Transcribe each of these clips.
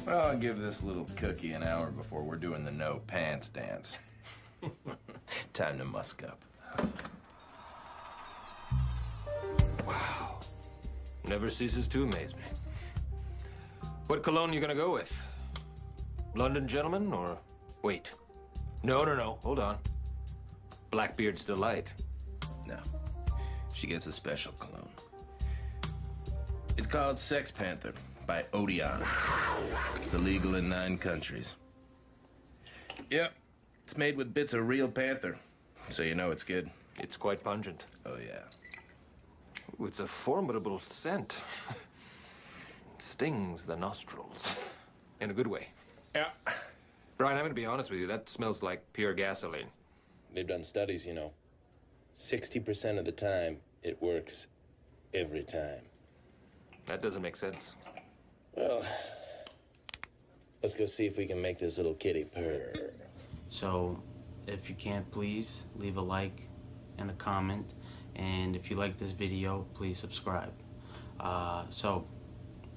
Well, I'll give this little cookie an hour before we're doing the no pants dance. Time to musk up. Wow. Never ceases to amaze me. What cologne you gonna go with? London Gentleman or... Wait. No. Hold on. Blackbeard's Delight. No. She gets a special cologne. It's called Sex Panther by Odeon. It's illegal in 9 countries. Yep. It's made with bits of real panther, so you know it's good. It's quite pungent. Oh, yeah. Ooh, it's a formidable scent. Stings the nostrils. In a good way. Yeah. Brian, I'm gonna be honest with you. That smells like pure gasoline. They've done studies, you know. 60% of the time, it works every time. That doesn't make sense. Well, let's go see if we can make this little kitty purr. So, if you can't, please leave a like and a comment. And if you like this video, please subscribe. So,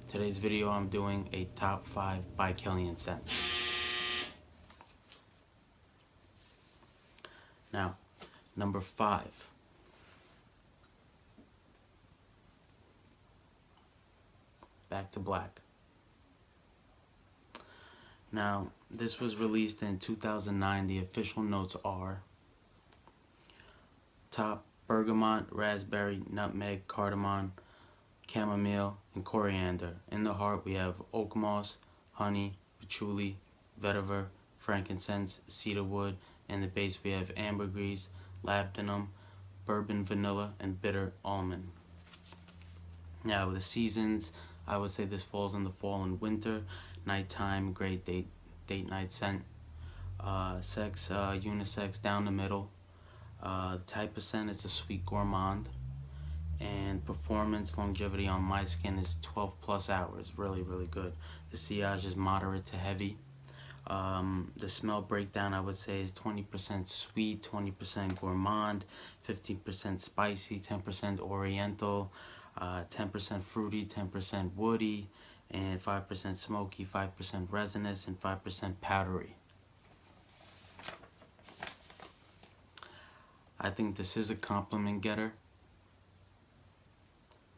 today's video, I'm doing a top 5 by Kilian scent. Now, number 5. Back to Black. Now, this was released in 2009. The official notes are top bergamot, raspberry, nutmeg, cardamom, chamomile, and coriander. In the heart, we have oak moss, honey, patchouli, vetiver, frankincense, cedarwood. In the base, we have ambergris, labdanum, bourbon vanilla, and bitter almond. Now, the seasons, I would say this falls in the fall and winter. Nighttime, great date night scent. Sex, unisex, down the middle. Type of scent is a sweet gourmand. And performance, longevity on my skin is 12 plus hours. Really, really good. The sillage is moderate to heavy. The smell breakdown, I would say, is 20% sweet, 20% gourmand, 15% spicy, 10% oriental, 10% fruity, 10% woody, and 5% smoky, 5% resinous, and 5% powdery. I think this is a compliment getter.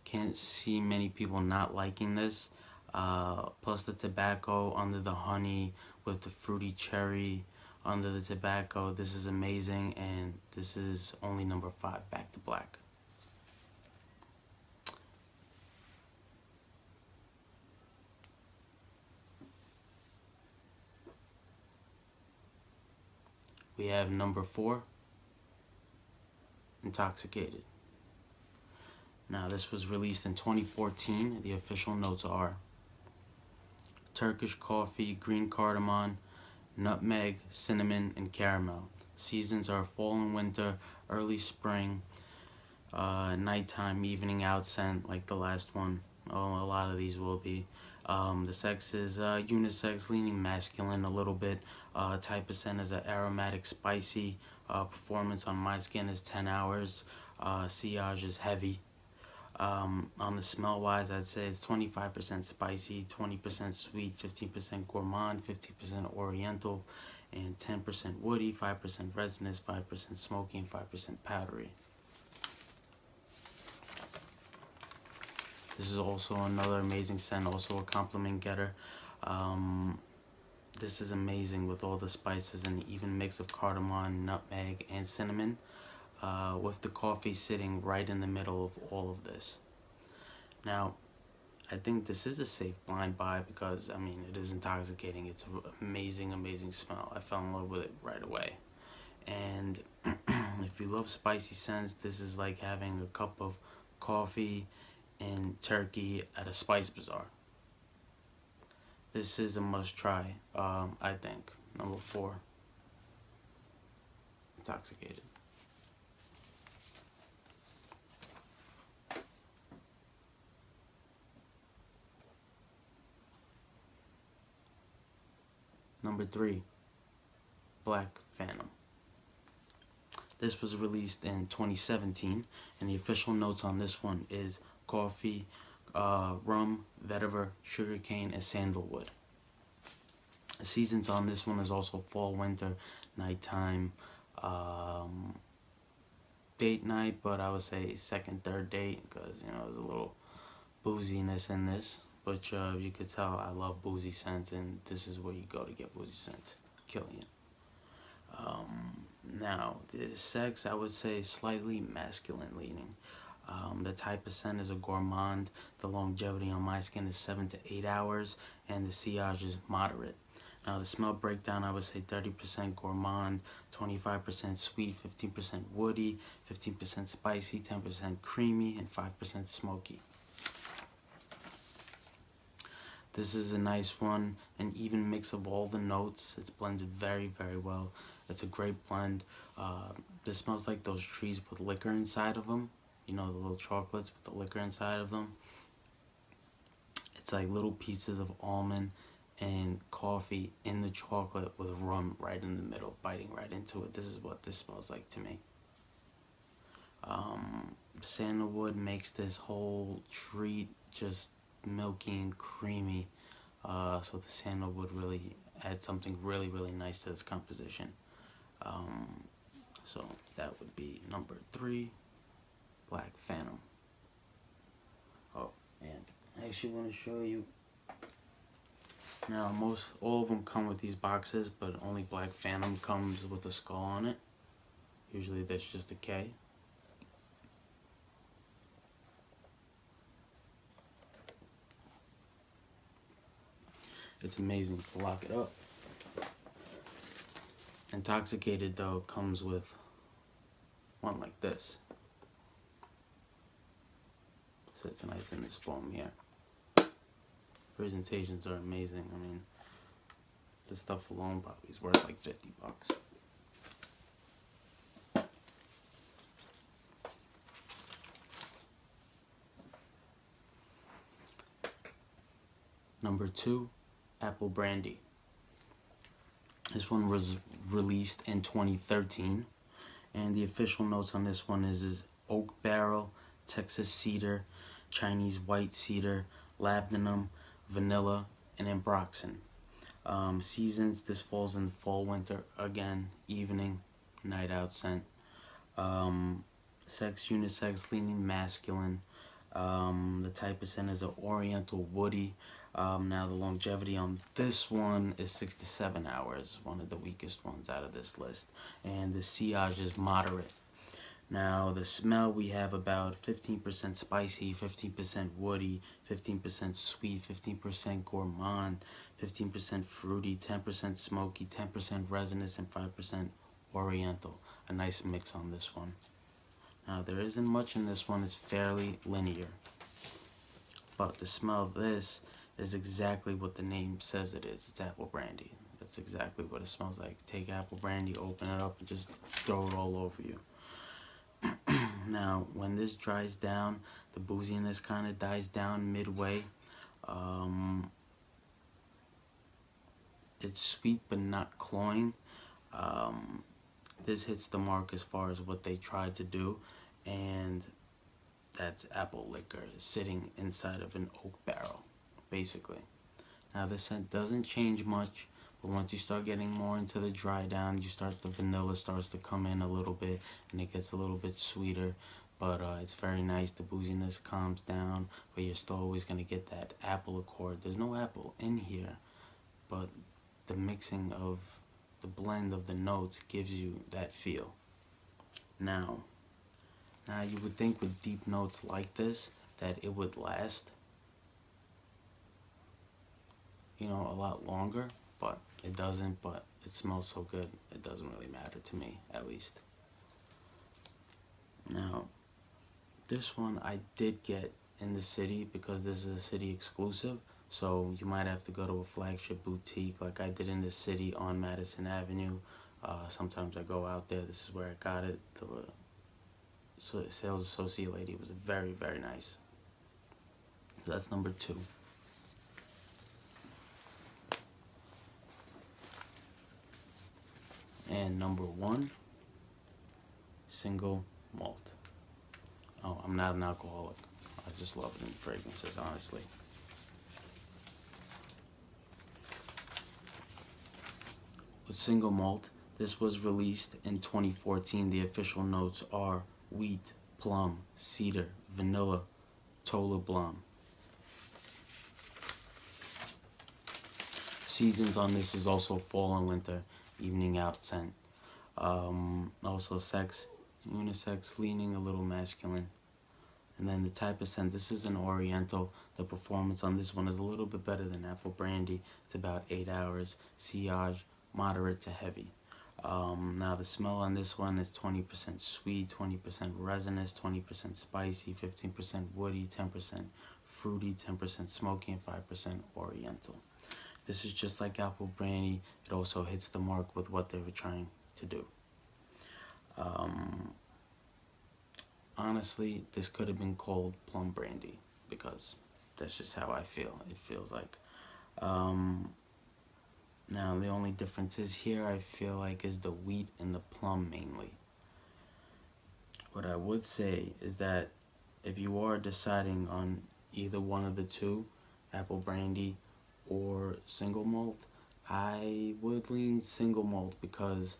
Can't see many people not liking this. Plus the tobacco under the honey with the fruity cherry under the tobacco. This is amazing, and this is only number 5, Back to Black. We have number 4, Intoxicated. Now, this was released in 2014. The official notes are Turkish coffee, green cardamom, nutmeg, cinnamon, and caramel. Seasons are fall and winter, early spring, nighttime, evening out scent like the last one. Oh, a lot of these will be. The sex is unisex, leaning masculine a little bit. Type of scent is an aromatic, spicy. Performance on my skin is 10 hours. Sillage is heavy. On the smell wise, I'd say it's 25% spicy, 20% sweet, 15% gourmand, 15% oriental, and 10% woody, 5% resinous, 5% smoky, and 5% powdery. This is also another amazing scent, also a compliment getter. This is amazing with all the spices and even mix of cardamom, nutmeg, and cinnamon. With the coffee sitting right in the middle of all of this. Now, I think this is a safe blind buy because, I mean, it is intoxicating. It's an amazing, amazing smell. I fell in love with it right away. And if you love spicy scents, this is like having a cup of coffee and turkey at a spice bazaar. This is a must try, I think. Number 4, Intoxicated. Number 3, Black Phantom. This was released in 2017, and the official notes on this one is coffee, rum, vetiver, sugarcane, and sandalwood. Seasons on this one is also fall, winter, nighttime, date night, but I would say second, third date, because, you know, there's a little booziness in this. But you could tell I love boozy scents, and this is where you go to get boozy scents. Kilian. Now, the sex, I would say slightly masculine leaning. The type of scent is a gourmand. The longevity on my skin is 7 to 8 hours, and the sillage is moderate. Now, the smell breakdown, I would say 30% gourmand, 25% sweet, 15% woody, 15% spicy, 10% creamy, and 5% smoky. This is a nice one, an even mix of all the notes. It's blended very, very well. It's a great blend. This smells like those trees with liquor inside of them. You know, the little chocolates with the liquor inside of them. It's like little pieces of almond and coffee in the chocolate with rum right in the middle, biting right into it. This is what this smells like to me. Sandalwood makes this whole treat just milky and creamy. So the sandalwood really adds something really, really nice to this composition. So that would be number 3, Black Phantom. Oh, and I actually want to show you. Now, all of them come with these boxes, but only Black Phantom comes with a skull on it. Usually that's just a K. It's amazing to lock it up. Intoxicated, though, comes with one like this. Sits nice in this foam here. Presentations are amazing. I mean, this stuff alone probably is worth like $50. Number 2, Apple Brandy. This one was released in 2013, and the official notes on this one is oak barrel, Texas cedar, Chinese white cedar, labdanum, vanilla, and ambroxan. Seasons, this falls in fall, winter, again, evening, night out scent. Sex, unisex, leaning masculine. The type of scent is an oriental woody. Now the longevity on this one is 6 to 7 hours, one of the weakest ones out of this list. And the sillage is moderate. Now the smell, we have about 15% spicy, 15% woody, 15% sweet, 15% gourmand, 15% fruity, 10% smoky, 10% resinous, and 5% oriental. A nice mix on this one. Now there isn't much in this one, it's fairly linear. But the smell of this is exactly what the name says it is. It's apple brandy. That's exactly what it smells like. Take apple brandy, open it up, and just throw it all over you. Now, when this dries down, the booziness kind of dies down midway. It's sweet but not cloying. This hits the mark as far as what they tried to do, and that's apple liquor sitting inside of an oak barrel, basically. Now, the scent doesn't change much, but once you start getting more into the dry down, the vanilla starts to come in a little bit, and it gets a little bit sweeter. But it's very nice. The booziness calms down, but you're still always going to get that apple accord. There's no apple in here, but the mixing of the blend of the notes gives you that feel. Now you would think with deep notes like this that it would last, you know, a lot longer, but it doesn't. But it smells so good, it doesn't really matter to me, at least. Now, this one I did get in the city because this is a city exclusive, so you might have to go to a flagship boutique like I did in the city on Madison Avenue. Sometimes I go out there. This is where I got it. The sales associate lady was very, very nice. So that's number 2. And number 1, Single Malt. Oh, I'm not an alcoholic. I just love it in fragrances, honestly. with single malt. This was released in 2014. The official notes are wheat, plum, cedar, vanilla, tola blanc. Seasons on this is also fall and winter, evening out scent. Also sex, unisex, leaning a little masculine. And then the type of scent, this is an oriental. The performance on this one is a little bit better than apple brandy. It's about 8 hours, sillage, moderate to heavy. Now the smell on this one is 20% sweet, 20% resinous, 20% spicy, 15% woody, 10% fruity, 10% smoky, and 5% oriental. This is just like apple brandy. It also hits the mark with what they were trying to do. Honestly, this could have been called plum brandy because that's just how I feel. It feels like. Now the only difference is here, I feel like, is the wheat and the plum mainly. What I would say is that if you are deciding on either one of the two, apple brandy or single malt, I would lean single malt because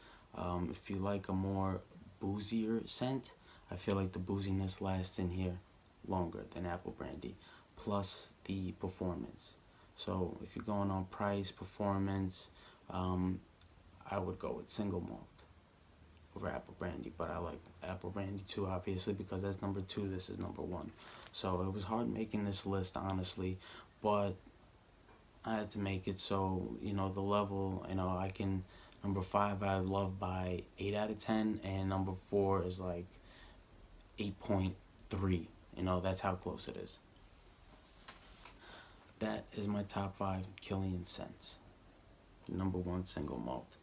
if you like a more boozier scent, I feel like the booziness lasts in here longer than apple brandy, plus the performance. So if you're going on price, performance, I would go with single malt over apple brandy, but I like apple brandy too, obviously, because that's number 2, this is number 1. So it was hard making this list, honestly, but I had to make it so, you know, the level, you know, I can, number 5 I love by 8 out of 10, and number 4 is like 8.3, you know, that's how close it is. That is my top 5 Kilian scents. Number 1, single malt.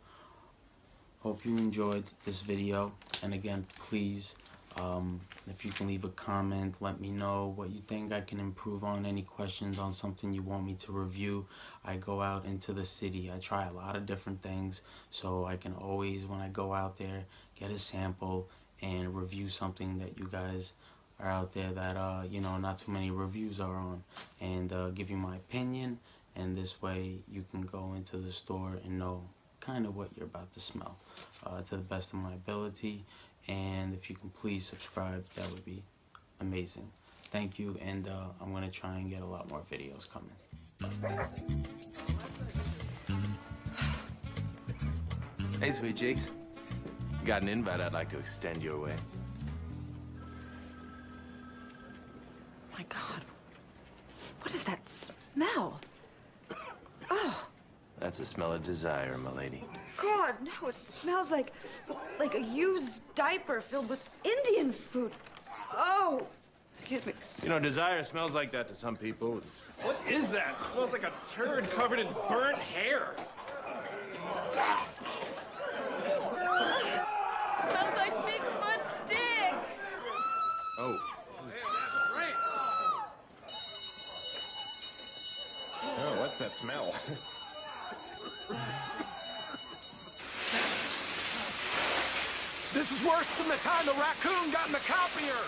Hope you enjoyed this video, and again, please, if you can leave a comment, let me know what you think I can improve on, any questions on something you want me to review. I go out into the city, I try a lot of different things, so I can always, when I go out there, get a sample and review something that you guys are out there that, you know, not too many reviews are on, and give you my opinion, and this way you can go into the store and know kind of what you're about to smell to the best of my ability. And if you can please subscribe, that would be amazing. Thank you, and I'm going to try and get a lot more videos coming. Hey, sweet cheeks. Got an invite I'd like to extend your way. My God, what is that smell? Oh. That's the smell of desire, my lady. God, no, it smells like a used diaper filled with Indian food. Oh, excuse me. You know, desire smells like that to some people. What is that? It smells like a turd covered in burnt hair. Smells like Bigfoot's dick. Oh. Oh, what's that smell? This is worse than the time the raccoon got in the copier!